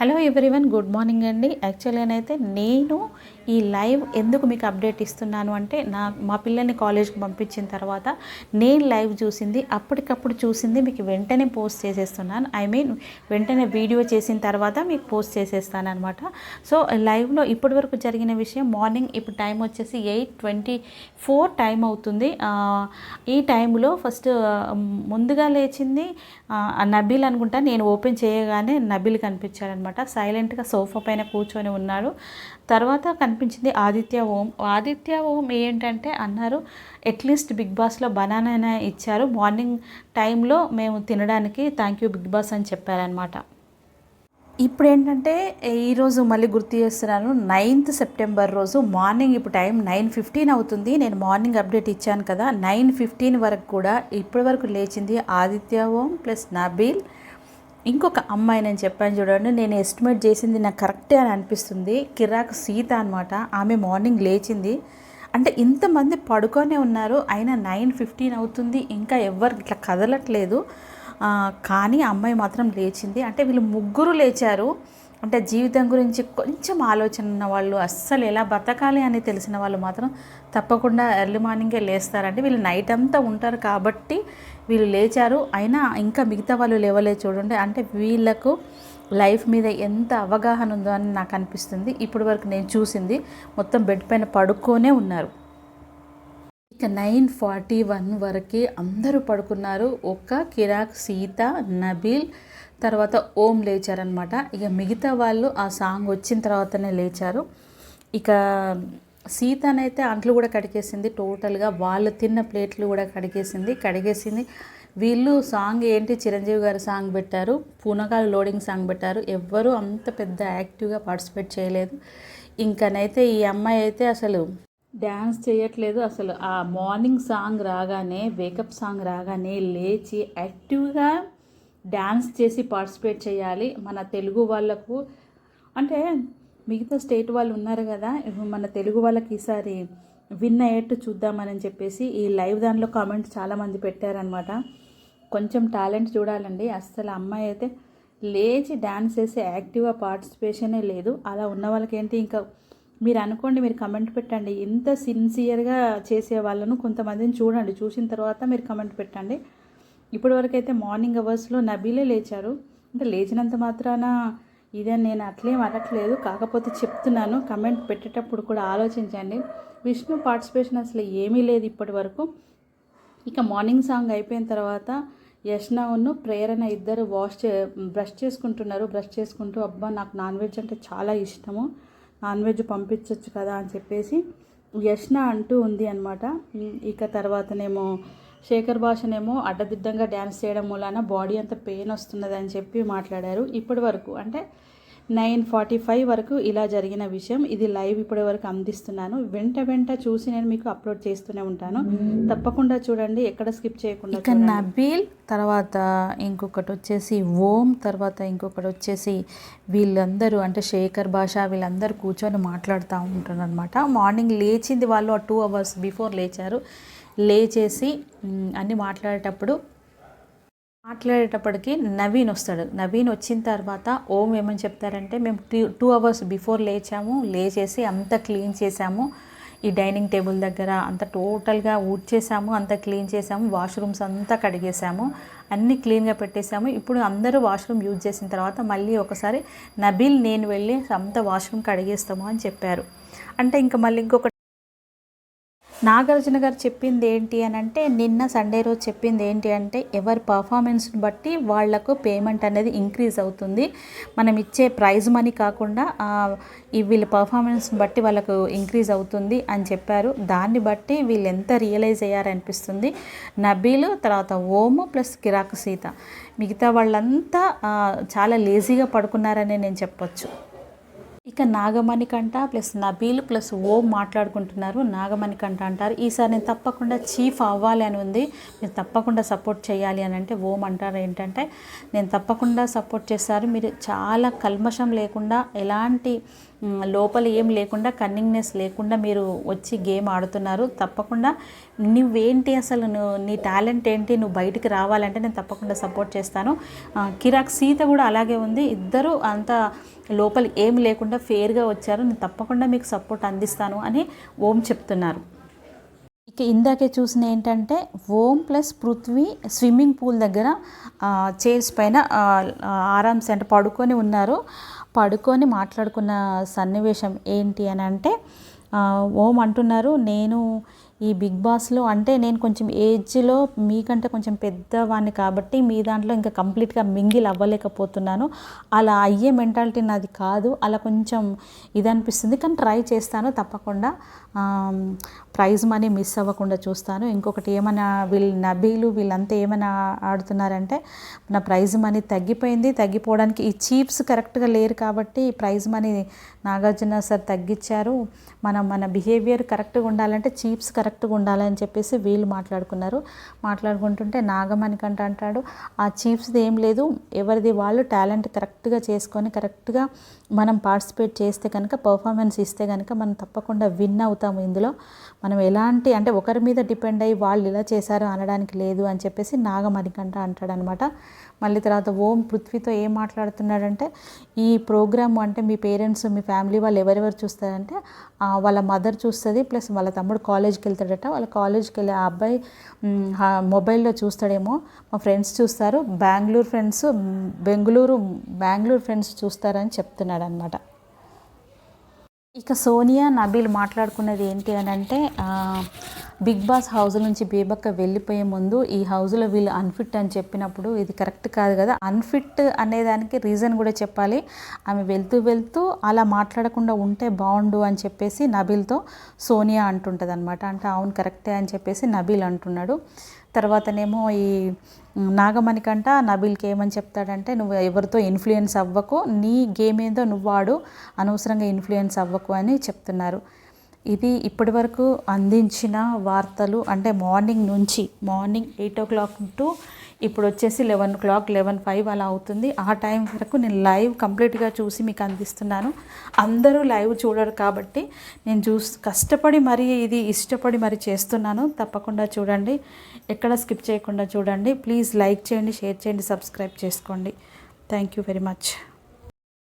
Hello everyone, good morning అండి. యాక్చువల్గా అయితే నేను ఈ లైవ్ ఎందుకు మీకు అప్డేట్ ఇస్తున్నాను అంటే మా పిల్లల్ని కాలేజ్కి పంపించిన తర్వాత నేను లైవ్ చూసింది అప్పటికప్పుడు చూసింది మీకు వెంటనే పోస్ట్ చేసేస్తున్నాను. వెంటనే వీడియో చేసిన తర్వాత మీకు పోస్ట్ చేసేస్తాను అనమాట. సో లైవ్లో ఇప్పటి వరకు జరిగిన విషయం మార్నింగ్ ఇప్పుడు టైం వచ్చేసి 8:24 టైం అవుతుంది. ఈ టైంలో ఫస్ట్ ముందుగా లేచింది నబీల్ అనుకుంటా. నేను ఓపెన్ చేయగానే నబీల్ కనిపించాడనమాట. సైలెంట్గా సోఫా పైన కూర్చొని ఉన్నాడు. తర్వాత కనిపించింది ఆదిత్య ఓం ఏంటంటే అన్నారు అట్లీస్ట్ బిగ్ బాస్లో బనానా ఇచ్చారు మార్నింగ్ టైంలో మేము తినడానికి, థ్యాంక్ యూ బిగ్ బాస్ అని చెప్పారనమాట. ఇప్పుడు ఏంటంటే ఈరోజు మళ్ళీ గుర్తు చేస్తున్నాను, 9th సెప్టెంబర్ రోజు మార్నింగ్ ఇప్పుడు టైం 9:15 అవుతుంది. నేను మార్నింగ్ అప్డేట్ ఇచ్చాను కదా, 9:15 వరకు కూడా ఇప్పటి వరకు లేచింది ఆదిత్య ఓం ప్లస్ నబీల్, ఇంకొక అమ్మాయి నేను చెప్పాను చూడండి. నేను ఎస్టిమేట్ చేసింది నాకు కరెక్టే అని అనిపిస్తుంది, కిరాక్ సీత అనమాట. ఆమె మార్నింగ్ లేచింది అంటే ఇంతమంది పడుకొనే ఉన్నారు, అయినా 9:15 అవుతుంది, ఇంకా ఎవరు ఇట్లా కదలట్లేదు. కానీ అమ్మాయి మాత్రం లేచింది. అంటే వీళ్ళు ముగ్గురు లేచారు. అంటే జీవితం గురించి కొంచెం ఆలోచన ఉన్న వాళ్ళు, అస్సలు ఎలా బతకాలి అని తెలిసిన వాళ్ళు మాత్రం తప్పకుండా ఎర్లీ మార్నింగే లేస్తారండి. వీళ్ళు నైట్ అంతా ఉంటారు కాబట్టి వీళ్ళు లేచారు. అయినా ఇంకా మిగతా వాళ్ళు లేవలే చూడండి. అంటే వీళ్ళకు లైఫ్ మీద ఎంత అవగాహన ఉందో అని నాకు అనిపిస్తుంది. ఇప్పటి వరకు నేను చూసింది మొత్తం బెడ్ పైన పడుకోనే ఉన్నారు. ఇక 9:41 వరకు అందరూ పడుకున్నారు. ఒక కిరాక్ సీత, నబీల్, తర్వాత ఓం లేచారనమాట. ఇక మిగతా వాళ్ళు ఆ సాంగ్ వచ్చిన తర్వాతనే లేచారు. ఇక సీతనైతే అంట్లు కూడా కడిగేసింది టోటల్గా, వాళ్ళు తిన్న ప్లేట్లు కూడా కడిగేసింది. వీళ్ళు సాంగ్ ఏంటి, చిరంజీవి గారి సాంగ్ పెట్టారు, పూనకాలు లోడింగ్ సాంగ్ పెట్టారు. ఎవ్వరూ అంత పెద్ద యాక్టివ్గా పార్టిసిపేట్ చేయలేదు. ఇంకనైతే ఈ అమ్మాయి అయితే అసలు డ్యాన్స్ చేయట్లేదు. అసలు ఆ మార్నింగ్ సాంగ్ రాగానే, వేకప్ సాంగ్ రాగానే లేచి యాక్టివ్గా డ్యాన్స్ చేసి పార్టిసిపేట్ చేయాలి. మన తెలుగు వాళ్ళకు అంటే మిగతా స్టేట్ వాళ్ళు ఉన్నారు కదా, మన తెలుగు వాళ్ళకి ఈసారి విన్ అయ్యేట్టు చూద్దామని చెప్పేసి ఈ లైవ్ దానిలో కామెంట్స్ చాలామంది పెట్టారనమాట. కొంచెం టాలెంట్ చూడాలండి. అస్సలు అమ్మాయి అయితే లేచి డ్యాన్స్ చేసి యాక్టివ్గా పార్టిసిపేషనే లేదు. అలా ఉన్న వాళ్ళకి ఏంటి, ఇంకా మీరు అనుకోండి, మీరు కమెంట్ పెట్టండి. ఇంత సిన్సియర్గా చేసే వాళ్ళను కొంతమందిని చూడండి, చూసిన తర్వాత మీరు కమెంట్ పెట్టండి. ఇప్పటివరకు అయితే మార్నింగ్ అవర్స్లో నబీలే లేచారు. అంటే లేచినంత మాత్రాన ఇదే నేను అట్లేం అనట్లేదు, కాకపోతే చెప్తున్నాను. కమెంట్ పెట్టేటప్పుడు కూడా ఆలోచించండి. విష్ణు పార్టిసిపేషన్ అసలు ఏమీ లేదు ఇప్పటి వరకు. ఇక మార్నింగ్ సాంగ్ అయిపోయిన తర్వాత యష్నను ప్రేరణ ఇద్దరు బ్రష్ చేసుకుంటున్నారు. బ్రష్ చేసుకుంటూ అబ్బా నాకు నాన్ వెజ్ అంటే చాలా ఇష్టము, నాన్ వెజ్ పంపించవచ్చు కదా అని చెప్పేసి యష్న అంటూ ఉంది అనమాట. ఇక తర్వాతనేమో శేఖర్ భాషనేమో అడ్డదిడ్డంగా డ్యాన్స్ చేయడం మూలాన బాడీ అంతా పెయిన్ వస్తున్నది అని చెప్పి మాట్లాడారు. ఇప్పటి వరకు అంటే 9:45 వరకు ఇలా జరిగిన విషయం. ఇది లైవ్ ఇప్పటి వరకు అందిస్తున్నాను. వెంట చూసి నేను మీకు అప్లోడ్ చేస్తూనే ఉంటాను. తప్పకుండా చూడండి, ఎక్కడ స్కిప్ చేయకుండా. ఇక నబీల్ తర్వాత ఇంకొకటి వచ్చేసి ఓం, తర్వాత ఇంకొకటి వచ్చేసి వీళ్ళందరూ అంటే శేఖర్ భాష వీళ్ళందరూ కూర్చొని మాట్లాడుతూ ఉంటారు అనమాట. మార్నింగ్ లేచింది వాళ్ళు 2 hours బిఫోర్ లేచారు. లేచేసి అన్నీ మాట్లాడేటప్పటికి నవీన్ వస్తాడు. నవీన్ వచ్చిన తర్వాత ఓం ఏమని చెప్తారంటే, మేము 2 hours బిఫోర్ లేచేసి అంతా క్లీన్ చేసాము, ఈ డైనింగ్ టేబుల్ దగ్గర అంతా టోటల్గా ఊడ్చేసాము, అంతా క్లీన్ చేసాము, వాష్రూమ్స్ అంతా కడిగేసాము, అన్నీ క్లీన్గా పెట్టేసాము. ఇప్పుడు అందరూ వాష్రూమ్ యూజ్ చేసిన తర్వాత మళ్ళీ ఒకసారి నబీల్ నేను వెళ్ళి అంతా వాష్రూమ్ కడిగేస్తాము అని చెప్పారు. అంటే ఇంకా మళ్ళీ ఇంకొక నాగార్జున గారు చెప్పింది ఏంటి అని అంటే, నిన్న సండే రోజు చెప్పింది ఏంటి అంటే, ఎవరి పర్ఫార్మెన్స్ని బట్టి వాళ్లకు పేమెంట్ అనేది ఇంక్రీజ్ అవుతుంది, మనం ఇచ్చే ప్రైజ్ మనీ కాకుండా వీళ్ళ పర్ఫార్మెన్స్ని బట్టి వాళ్ళకు ఇంక్రీజ్ అవుతుంది అని చెప్పారు. దాన్ని బట్టి వీళ్ళు ఎంత రియలైజ్ అయ్యారనిపిస్తుంది. నబీల్, తర్వాత ఓము ప్లస్ కిరాక్ సీత, మిగతా వాళ్ళంతా చాలా లేజీగా పడుకున్నారని నేను చెప్పొచ్చు. ఇక నాగమణికంఠ ప్లస్ నబీల్ ప్లస్ ఓం మాట్లాడుకుంటున్నారు. నాగమణికంఠ అంటారు, ఈసారి నేను తప్పకుండా చీఫ్ అవ్వాలి అని ఉంది, మీరు తప్పకుండా సపోర్ట్ చేయాలి అని అంటే ఓం అంటారు ఏంటంటే, నేను తప్పకుండా సపోర్ట్ చేస్తారు, మీరు చాలా కల్మషం లేకుండా ఎలాంటి లోపల ఏం లేకుండా కన్నింగ్నెస్ లేకుండా మీరు వచ్చి గేమ్ ఆడుతున్నారు. తప్పకుండా నువ్వేంటి అసలు నీ టాలెంట్ ఏంటి, నువ్వు బయటికి రావాలంటే నేను తప్పకుండా సపోర్ట్ చేస్తాను. కిరాక్ సీత కూడా అలాగే ఉంది. ఇద్దరు అంత లోపల ఏం లేకుండా ఫేర్గా వచ్చారు. నేను తప్పకుండా మీకు సపోర్ట్ అందిస్తాను అని ఓం చెప్తున్నారు. ఇక ఇందాకే చూసిన ఏంటంటే ఓం ప్లస్ పృథ్వీ స్విమ్మింగ్ పూల్ దగ్గర చైర్స్ పైన ఆరామ్స్ అంటే పడుకొని ఉన్నారు. పడుకొని మాట్లాడుకున్న సన్నివేశం ఏంటి అని అంటే ఓం అంటున్నారు, నేను ఈ బిగ్ బాస్లో అంటే నేను కొంచెం ఏజ్లో మీకంటే కొంచెం పెద్దవాడిని కాబట్టి మీ దాంట్లో ఇంకా కంప్లీట్గా మింగిల్ అవ్వలేకపోతున్నాను. అలా అయ్యే మెంటాలిటీ నాది కాదు. అలా కొంచెం ఇది అనిపిస్తుంది, కానీ ట్రై చేస్తాను తప్పకుండా. ప్రైజ్ మనీ మిస్ అవ్వకుండా చూస్తాను. ఇంకొకటి ఏమైనా నబీలు వీళ్ళంతా ఏమైనా ఆడుతున్నారంటే నా ప్రైజ్ మనీ తగ్గిపోవడానికి ఈ చీప్స్ కరెక్ట్గా లేరు కాబట్టి ప్రైజ్ మనీ నాగార్జున సార్ తగ్గించారు. మన బిహేవియర్ కరెక్ట్గా ఉండాలంటే చీప్స్ కరెక్ట్గా ఉండాలని చెప్పేసి వీళ్ళు మాట్లాడుకుంటుంటే నాగమణికంట అంటాడు, ఆ చీప్స్ది ఏం లేదు, ఎవరిది వాళ్ళు టాలెంట్ కరెక్ట్గా చేసుకొని కరెక్ట్గా మనం పార్టిసిపేట్ చేస్తే కనుక పర్ఫార్మెన్స్ ఇస్తే కనుక మనం తప్పకుండా విన్ అవుతాము. ఇందులో మనం ఎలాంటి అంటే ఒకరి మీద డిపెండ్ అయ్యి వాళ్ళు ఇలా చేశారు అనడానికి లేదు అని చెప్పేసి నాగమణికంట అంటాడనమాట. మళ్ళీ తర్వాత ఓం పృథ్వీతో ఏం మాట్లాడుతున్నాడంటే, ఈ ప్రోగ్రామ్ అంటే మీ పేరెంట్స్ మీ ఫ్యామిలీ వాళ్ళు ఎవరెవరు చూస్తారంటే వాళ్ళ మదర్ చూస్తుంది, ప్లస్ వాళ్ళ తమ్ముడు కాలేజ్కి వెళ్తాడట. వాళ్ళ కాలేజ్కి వెళ్ళి ఆ అబ్బాయి మొబైల్లో చూస్తాడేమో, మా ఫ్రెండ్స్ చూస్తారు, బెంగళూరు ఫ్రెండ్స్ చూస్తారని చెప్తున్నాడు అనమాట. ఇక సోనియా నబీల్ మాట్లాడుకున్నది ఏంటి అని అంటే బిగ్ బాస్ హౌస్ నుంచి బేబక్క వెళ్ళిపోయే ముందు ఈ హౌస్లో వీళ్ళు అన్ఫిట్ అని చెప్పినప్పుడు ఇది కరెక్ట్ కాదు కదా, అన్ఫిట్ అనేదానికి రీజన్ కూడా చెప్పాలి. ఆమె వెళ్తూ అలా మాట్లాడకుండా ఉంటే బాగుండు అని చెప్పేసి నబీల్తో సోనియా అంటుంటుంది అనమాట. అంటే అవును కరెక్టే అని చెప్పేసి నబీల్ అంటున్నాడు. తర్వాతనేమో ఈ నాగమణికంట నబీల్కి ఏమని చెప్తాడంటే, నువ్వు ఎవరితో ఇన్ఫ్లుయెన్స్ అవ్వకు, నీ గేమ్ ఏందో నువ్వు ఆడు, అనవసరంగా ఇన్ఫ్లుయెన్స్ అవ్వకు అని చెప్తున్నారు. ఇది ఇప్పటి వరకు అందించిన వార్తలు. అంటే మార్నింగ్ 8 o'clock టు ఇప్పుడు వచ్చేసి 11:05 అలా అవుతుంది. ఆ టైం వరకు నేను లైవ్ కంప్లీట్గా చూసి మీకు అందిస్తున్నాను. అందరూ లైవ్ చూడరు కాబట్టి నేను కష్టపడి మరీ ఇది ఇష్టపడి మరీ చేస్తున్నాను. తప్పకుండా చూడండి, ఎక్కడ స్కిప్ చేయకుండా చూడండి. ప్లీజ్ లైక్ చేయండి, షేర్ చేయండి, సబ్స్క్రైబ్ చేసుకోండి. Thank you very much.